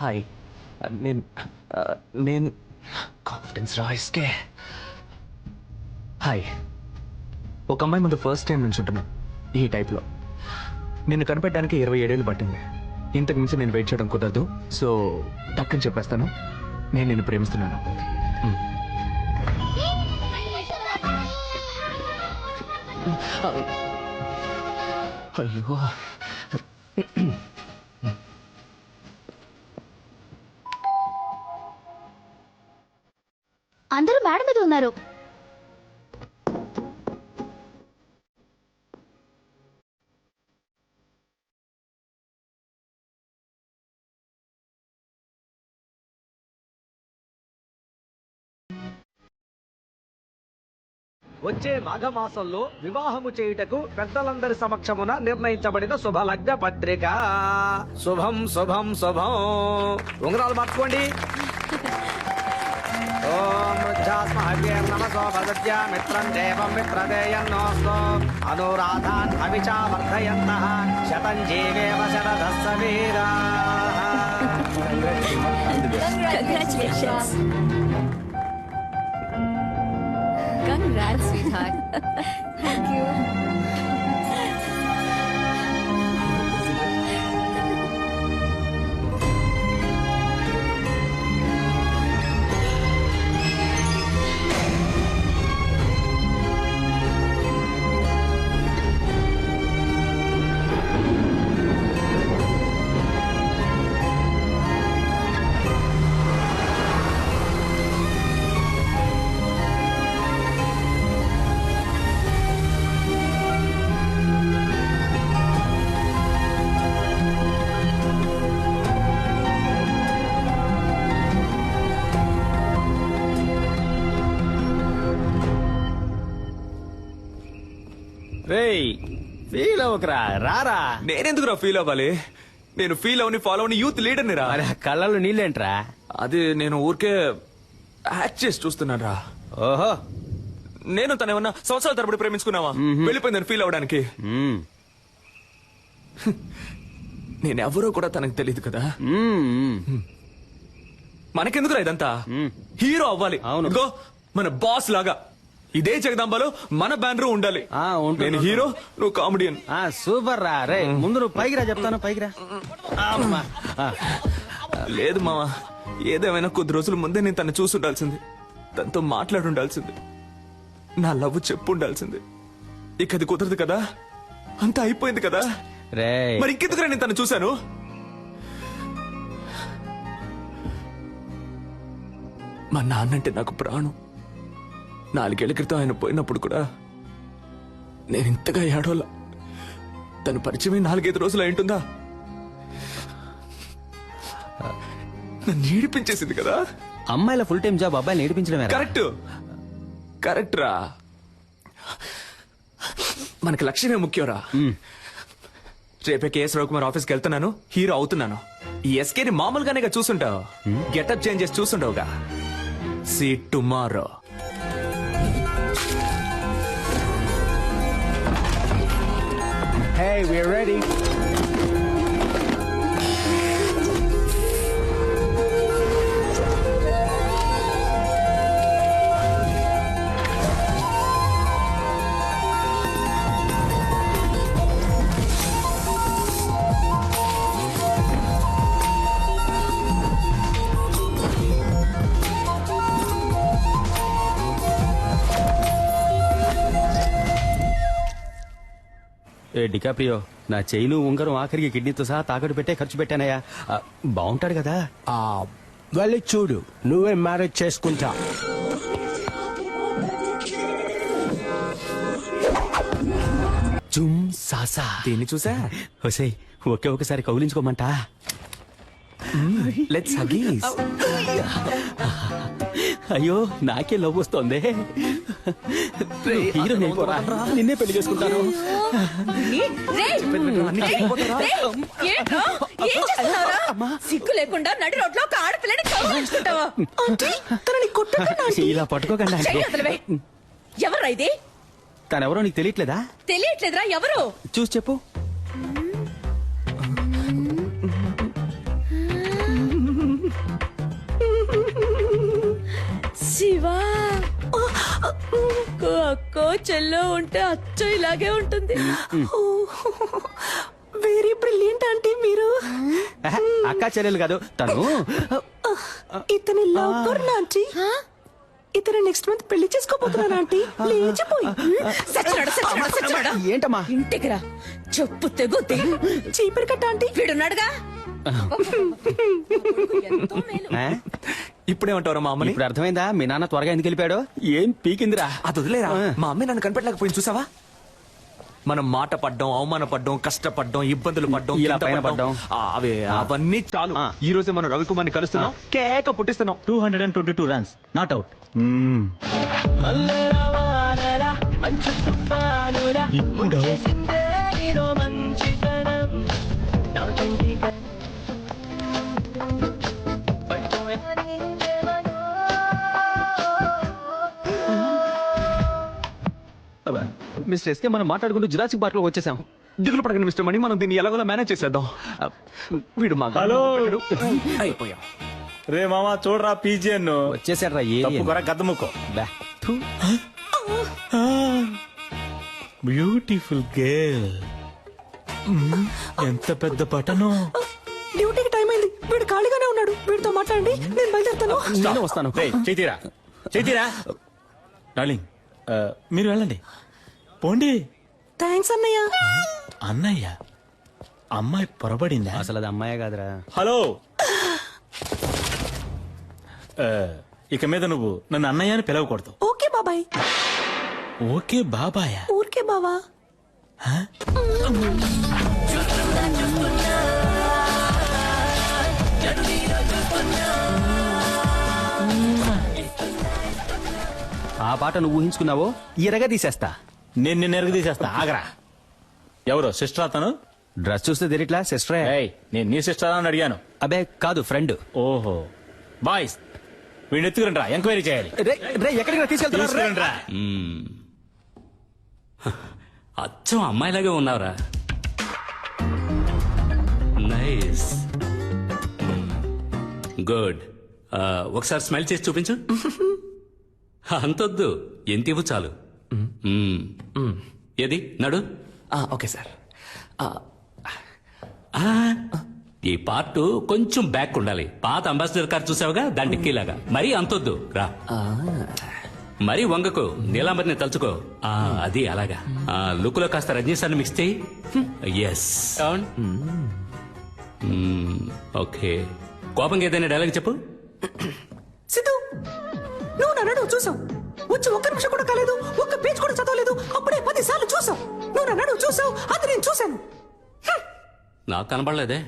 Hi నేను నేను confidence రాయిస్కే hi ఒక అమ్మాయి ముందు ఫస్ట్ టైం నుంచి ఉంటున్నాను ఈ టైప్లో నిన్ను కనిపెట్టడానికి 27 ఏళ్ళు పట్టింది. ఇంతకు మించి నేను వెయిట్ చేయడం కుదరదు. సో టక్కని చెప్పేస్తాను, నేను నిన్ను ప్రేమిస్తున్నాను. అయ్యో అందరూ మేడ మీద ఉన్నారు. వచ్చే మాఘమాసంలో వివాహము చేయుటకు పెద్దలందరి సమక్షమున నిర్ణయించబడిన శుభలగ్న పత్రిక. శుభం శుభం శుభం. ఉంగరాలు మార్చుకోండి. ఓం నమసో భద్య మిత్రం దేవం మిత్రదేయన్నోస్తో అనురాధాన్ అవిచా వర్ధయంతః శతం జీవేవ శరదస్స వీరాః. Congratulations. Congrats, sweetheart. Thank you. రేయ్ ఫీల్ అవ్వకరా, రారా. నేనెందుకురా ఫీల్ అవ్వాలి? నేను ఫీల్ అవని ఫాలో అవని యూత్ లీడర్ని రా. మరి ఆ కళ్ళల్లో నీళ్ళేంట్రా? అది నేను ఊరికే యాక్ట్ చేసి చూస్తున్నాను రా. ఓహో. నేను తన ఏమన్నా సంవత్సరాల తరబడి ప్రేమించుకున్నావా? వెళ్ళిపోయిందని ఫీల్ అవడానికి. నేనెవరో కూడా తనకు తెలియదు కదా. మనకెందుకురా ఇదంతా? హీరో అవ్వాలి. అవును. ఇదిగో మన బాస్ లాగా ఇదే జగదాంబలో మన బ్యానర్ ఉండాలి. నేను హీరో, నువ్వు కామెడియన్. సూపర్ రా. రే ముందు నువ్వు పైకి రా, చెప్తాను. పైకి రా. లేదు మావా, ఏదేమైనా కొద్ది రోజుల ముందే నేను తను చూసి ఉండాల్సింది, తనతో మాట్లాడి ఉండాల్సింది, నా లవ్ చెప్పు ఉండాల్సింది. ఇక అది కుదరదు కదా, అంతా అయిపోయింది కదా. రే మరి ఇంకెందుకురా నేను తను చూశాను? మా నాన్నంటే నాకు ప్రాణం. 4 ఏళ్ల క్రితం ఆయన పోయినప్పుడు కూడా నేను ఇంతగా ఏడోలా. తను పరిచయం 4-5 రోజులు అయింటుందా? నన్ను ఏడిపించేసింది కదా. అమ్మాయిల ఫుల్ టైం జాబ్ అబ్బాయిని ఏడిపించడమే. కరెక్ట్ కరెక్ట్ రా. మనకి లక్ష్యమే ముఖ్యంరా. రేపే కేఎస్ రవికుమార్ ఆఫీస్కి వెళ్తున్నాను, హీరో అవుతున్నాను. ఈ ఎస్కేని మామూలుగానే చూసుంటావు, గెటప్ చేంజ్ చేసి చూసుంటావుగా. See tomorrow. Hey, we're ready. ఏ డికాప్రియో, నా చైను ఉంగరం ఆఖరికి కిడ్నీతో సహా తాకట్టు పెట్టే ఖర్చు పెట్టానయ్యా. బాగుంటాడు కదా. వెళ్ళి చూడు, నువ్వే మ్యారేజ్ చేసుకుంటా. జుమ్ సాసా. దీన్ని చూసా? ఒసేయ్, ఒకసారి కౌలించుకోమంటా. Let's Huggies. అయ్యో నాకే లవ్ వస్తోంది. హీరో నిన్నే పెళ్లి చేసుకుంటాను. సిగ్గు లేకుండా నడి రోడ్లో ఒక ఆడపిల్లని కౌగిలించుకుంటావా? ఇలా పట్టుకోకండి. ఎవరు ఇది? తనెవరో నీకు తెలియట్లేదా? తెలియట్లేదురా. ఎవరు? చూసి చెప్పు. అక్కో చెల్లో ఉంటే అచ్చో ఇలాగే ఉంటుంది. వెరీ బ్రిలియంట్ ఆంటీ మీరు. అక్క చెల్లెలు కాదు తను. ఇతని లవ్ కర్ణ ఆంటీ. ఇతను నెక్స్ట్ మంత్ పెళ్లి చేసుకోబోతున్నాను ఆంటీ. లేచిపోయి సచ్చినాడా? ఏంటమ్మా? ఇంటికి రా, చెప్పు తెగుద్ది. చీపురు కట్ట ఆంటీ. వీడున్నాడుగా. ఎంతో మేలు. ఆ? ఇప్పుడేమంటారా మా అమ్మని? ఇప్పుడు అర్థమైందా మీ నాన్న త్వరగా ఎందుకు వెళ్ళిపోయాడు? ఏం పీకిందిరా? అది వదిలేరా, ఆ. మా అమ్మాయి నన్ను కనిపెట్టలేకపోయింది చూసావా? మనం మాట పడ్డం, అవమాన పడ్డం, కష్టపడ్డం, ఇబ్బందులు పడ్డం, ఇలా కింద పైన పడ్డం. అవన్నీ చాలు. ఆ. ఈ రోజు మనం రవికుమార్ని కలుస్తున్నాం, కేక పుట్టిస్తున్నాం. 222 runs, not out. ఇప్పుడు మిస్టర్ ఎస్కే మనం మాట్లాడుకుంటూ జురాసిక్ పార్క్ లో వచ్చేసాం. దిగులు పడకండి మిస్టర్ మణి, మనం దీన్ని ఎలాగోలా మేనేజ్ చేసేద్దాం. వీడు మా హలో. అయిపోయాం. రే మామా చూడరా పీజియన్ వచ్చేసాడు రా. తప్పు కొర గద్దముక్కో. బా. Beautiful girl. ఎంత పెద్ద పటను. డ్యూటీకి టైం అయింది. వీడు ఖాళీగానే ఉన్నాడు. వీడితో మాట్లాడండి, నేను బయలుదేరుతాను. నేను వస్తాను. చేతిరా చేతిరా డార్లింగ్, మీరు వెళ్ళండి పోండి. థ్యాంక్స్ అన్నయ్య. అన్నయ్య అమ్మాయి పొరబడిందా? అసలు అది అమ్మాయే కాదురా. హలో. ఇక మీద నువ్వు నన్ను అన్నయ్య అని పిలవకూడదు. ఓకే బాబాయ్. ఓకే బాబాయా? ఊరికే బావా. ఆ పాట నువ్వు ఊహించుకున్నావో ఇరగా తీసేస్తా. నేను నిన్ను ఎరగ తీసేస్తా. ఆగరా. ఎవరో సిస్టర్ అతను? డ్రెస్ చూస్తే తెలియట్లా సిస్టరే. ఏయ్, నేను నీ సిస్టర్ అని అడిగాను. అబే కాదు, ఫ్రెండ్. ఓహో బాయ్స్, వీడిని ఎత్తుకురండి రా, ఎంక్వైరీ చేయాలి. ఎక్కడికి తీసుకెళ్తున్నారు? తీసుకురండి రా. అచ్చం అమ్మాయిలాగే ఉన్నావురా. Nice, good. ఒకసారి స్మైల్ చేసి చూపించు. అంతొద్దు, ఎంత ఇవ్వు చాలు. ఏది నడు. Okay sir. ఆ, ఈ పార్ట్ కొంచెం బ్యాక్ ఉండాలి. పాత అంబాసిడర్ కార్ చూసావుగా, దాని డిక్కీలాగా. మరీ అంతొద్దు, రా. మరీ వంగకు, నీలాంబరిని తలుచుకో. అది అలాగా. లుక్ లో కాస్త రజనీ సార్ని మిక్స్ చేయి. ఎస్. ఓకే, కోపంగా ఏదైనా డైలాగ్ చెప్పు. సిద్ధు, నువ్వు నన్ను చూసావు. వచ్చి ఒక్క నిమిషం కూడా కాలేదు, ఒక్క పేజ్ కూడా చదవలేదు. అప్పుడే 10 సార్లు చూసావు. నువ్వు నన్ను చూసావు, అది నేను చూశాను. నాకు కనబడలేదే.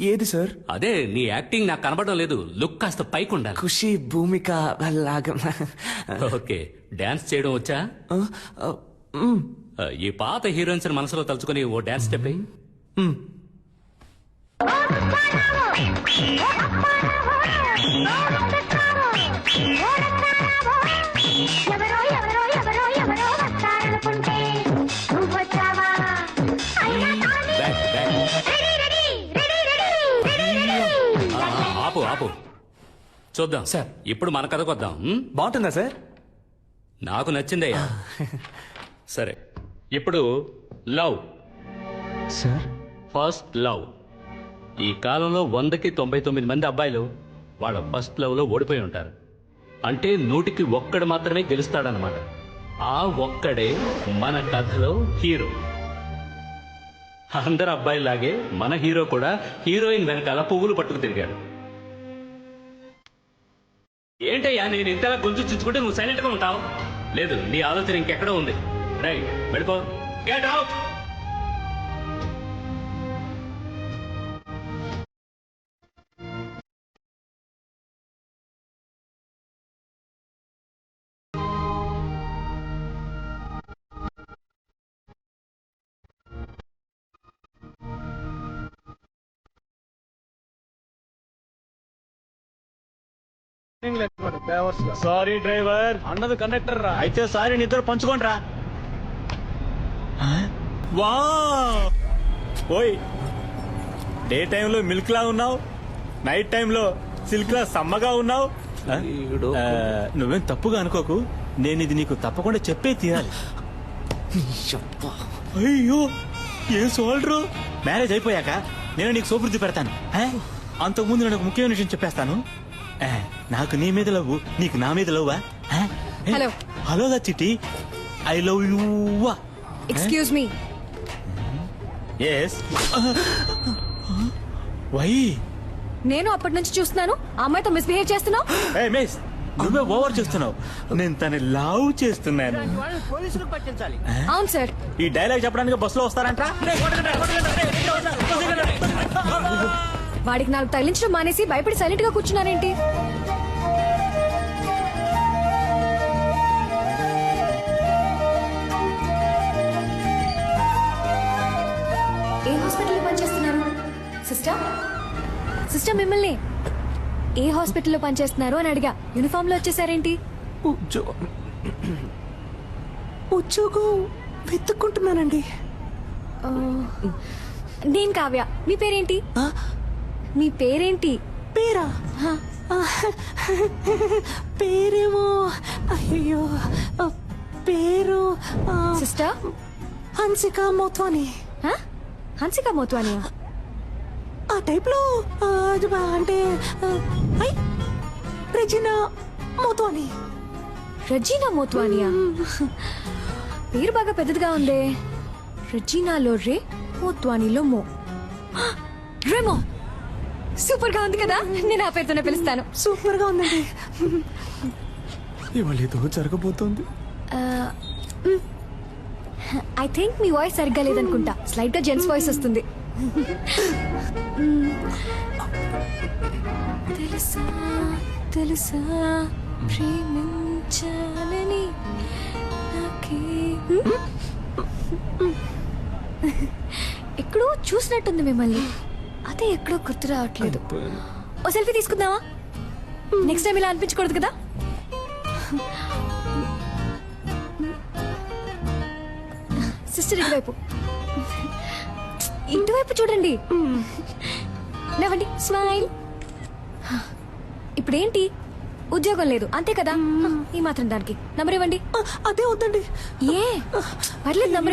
ఏది సార్? అదే నీ యాక్టింగ్ నాకు కనబడడం లేదు. లుక్ కాస్త పైకి ఉండాలి. ఖుషి, భూమిక లాగా. ఓకే, డాన్స్ చేయడం వచ్చా? ఈ పాత హీరోయిన్స్ మనసులో తలుచుకొని ఓ డాన్స్ స్టెప్ అయ్యి. ఎవరో ఎవరో ఎవరో ఎవరో వస్తారనుకుంటే నువ్వు వచ్చావా? Back back. ఆపు ఆపు, చూద్దాం సార్. ఇప్పుడు మన కథకు వద్దాం. బాగుంటుందా సార్? నాకు నచ్చిందయ్యా. సరే, ఇప్పుడు లవ్. Sir, first love. ఈ కాలంలో 100కి 99 మంది అబ్బాయిలు వాళ్ళ ఫస్ట్ లవ్ లో ఓడిపోయి ఉంటారు. అంటే 100కి ఒక్కడు మాత్రమే గెలుస్తాడనమాట. ఆ ఒక్కడే మన కథలో హీరో. అందరు అబ్బాయిలాగే మన హీరో కూడా హీరోయిన్ వెనకాల పువ్వులు పట్టుకు తిరిగాడు. ఏంటయ్యా నేను ఇంతలా గుంజు చుచ్చుకుంటే నువ్వు సైలెంట్ గా ఉంటావు? లేదు, నీ ఆలోచన ఇంకెక్కడో ఉంది. రైట్, వెళ్ళిపో. Get out. Sorry driver. అన్నది కండక్టర్ రా. అయితే సారీ, నిద్ర పంచుకోండి రా. వా ఓయ్, డే టైంలో మిల్క్ లా ఉన్నావు, నైట్ టైంలో సిల్క్ లా సమ్మగా ఉన్నావు. నువ్వేం తప్పుగా అనుకోకు, నేను ఇది నీకు తప్పకుండా చెప్పే తీరాలి. అయ్యో ఏం సోల్డరు. మ్యారేజ్ అయిపోయాక నేను నీకు సోపురుద్ది పెడతాను. అంతకుముందు నేను ఒక ముఖ్యమైన విషయం చెప్పేస్తాను. నాకు నీ మీద లవ్వు, నీకు నా మీద లవ్వా? హలో. హలో దా Chitti, I love you. Excuse me. Yes. Why? నేను అప్పటి నుంచి చూస్తున్నాను ఆ అమ్మాయితో మిస్బిహేవ్ చేస్తున్నావు. మిస్, నువ్వే ఓవర్ చేస్తున్నావు. నేను తన లవ్ చేస్తున్నాను. పోలీసులకు పట్టించాలి. అవును సార్. ఈ డైలాగ్ చెప్పడానికి బస్సులో వస్తారంట. వాడికి నాకు తగిలించడం మానేసి భయపడి సైలెంట్ గా కూర్చున్నారేంటి? ఏ హాస్పిటల్లో పనిచేస్తున్నారు సిస్టర్? సిస్టర్ మిమ్మల్ని ఏ హాస్పిటల్లో పనిచేస్తున్నారు అని అడిగా. యూనిఫామ్ లో వచ్చేసారేంటి? ఉద్యోగం వెతుక్కుంటున్నానండి. నేను కావ్య. మీ పేరేంటి? మీ పేరేంటి? పేరా? పేరేమో అయ్యో పేరు సిస్టర్ హన్సిక మోత్వాని. హన్సిక మోత్వానియా? ఆ టైప్ లో అంటే రెజినా మోత్వాని. రజీనా మోత్వానియా? పేరు బాగా పెద్దదిగా ఉందే. రజీనాలో రే, మోత్వానీలో మో. రేమో. సూపర్ గా ఉంది కదా. నేను ఆ పేరుతోనే పిలుస్తాను. సూపర్ గా ఉందండి. ఇవాళ ఏదో జరగబోతోంది. ఐ థింక్ మీ వాయిస్ సరిగ్గా లేదనుకుంటా. స్లైట్ గా జెంట్స్ వాయిస్ వస్తుంది. తెలుసా తెలుసా ప్రేమించాలని నాకే. ఎక్కడో చూసినట్టుంది మిమ్మల్ని. అదే ఎక్కడో గుర్తు రావట్లేదు. ఓ సెల్ఫీ తీసుకుందామా? నెక్స్ట్ టైం ఇలా అనిపించకూడదు కదా. సిస్టర్ ఇటువైపు. ఇటువైపు చూడండి. నవ్వండి. స్మైల్. ఇప్పుడేంటి? ఉద్యోగం లేదు అంతే కదా. ఈ మాత్రం దానికి నంబర్ ఇవ్వండి. అదే వద్దండి. ఏ పర్లేదు, నంబర్